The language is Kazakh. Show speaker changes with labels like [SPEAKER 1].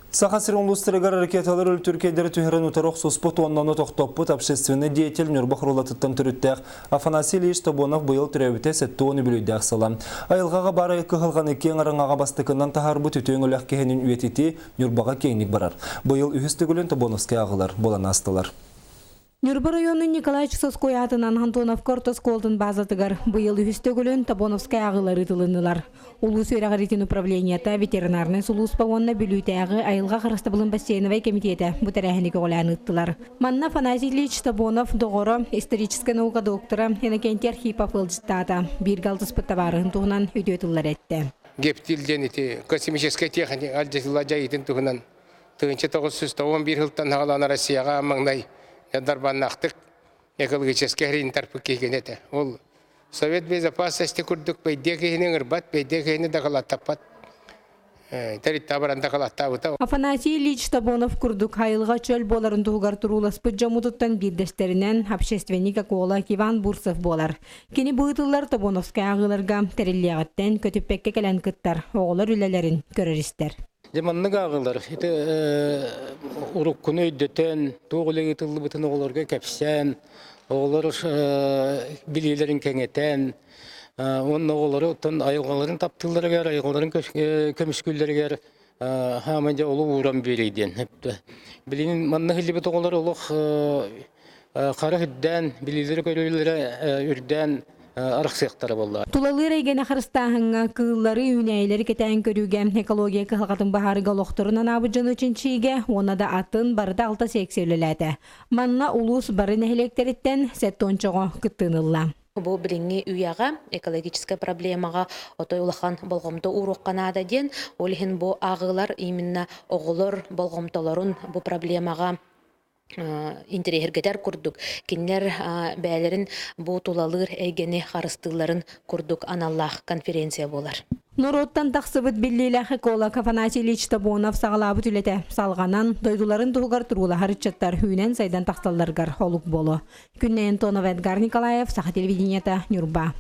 [SPEAKER 1] Сахасыр улустырыгар ракеталар өлтүркедері түйірін ұтарық соспот оннаны тоқтоппыт общественный деятель Нюрбах рулатыттан түріттәқ Афанасий Ильич Табонов бұйыл түрәбіте сәтті оны білуді ақсала. Айылғаға бары қығылған екен арыңаға бастықынан тахарбы түтен өләқ кехенін үйететі Нюрбаға кеңік барар. Бұйыл үйістігілін Табоновске ағылар, болан астылар.
[SPEAKER 2] Нюрба районы Николай Часовской атынан Антонов Кортос колдын базатыгар бұйыл үйістігілін Табоновске ағылары тылынылар. Улус өрағаритин управленията ветеринарный сулус павонна білуйтәғы айылға қарысты бұлын бассейновай комитеті бұтарәхінеге оланы ұттылар. Манна Афанасий Ильич Табонов доғыры историческая наука доктора Енакенти Архипов ылжыстата бір ғалтыс бұттаварығын туғынан өтетілер әтті.
[SPEAKER 3] Гептилден ити космическая техника альдетила жайытын туғынан 1911 жылдан ағаланы Россияға маңнай дарбаннақтық экологический хрин тарпы кейген еді. Ол Совет безопасности күрдік бәйдекейінің ұрбат, бәйдекейіні дағалаттапат. Таритта баран дағалаттауыта.
[SPEAKER 2] Афанасий Ильич Табонов күрдік хайылға чөл боларын туғар тұрулас бұджамудыттан бірдестерінен общественника кола Иван Бурсов болар. Кені бұғытылар Табоновскай ағыларға тәреллиғаттен көтіппекке кәлін күттар, оғылар үлелерін көрерістер.
[SPEAKER 4] Деманны ағылар, ұрық күні өйдетен, тоғылығы тылы бұтын оғыларға кәпсен, оғылар білейлерін кәңетен, оның оғылары ұттан айылғаларын таптыларығар, айылғаларын көміскүлдерігер хаманде олы ұрам берейден. Білейін манны хілі бұт оғылар олық қары хүдден, білейлері көрілері үрден, арықсықтары болды.
[SPEAKER 2] Тулалыр әйгені қырыстағыңа кыллары үйнәйлері кетәйін көруге экология кылғатын бағары ғалықтырынан абыжын үшіншіге, оны да атын барыда алта сексеуліләді. Манна улус бары нәхелектеріттен сәттончығы күттінылла.
[SPEAKER 5] Бұл біліңі үйаға экологическая проблемаға отой улахан болғымды ұруққанада ден, олығын бұл ағылар именно оғылыр болғымталарын бұл проблемаға интерегергедер күрдік. Кеннер бәлерін бұл тулалыр әйгені қарыстыларын күрдік аналлах конференция болар.
[SPEAKER 2] Нороттан тақсыбыт біллейлі эколог Афанасий Ильич Табонов сағалабы түлеті салғанан дойдуларын тұғығар тұруылы харычаттар хүйнен сайдан тақсалларғар олық болу. Күннен Тонов Эдгар Николаев, Саха телевидениета, Нюрба.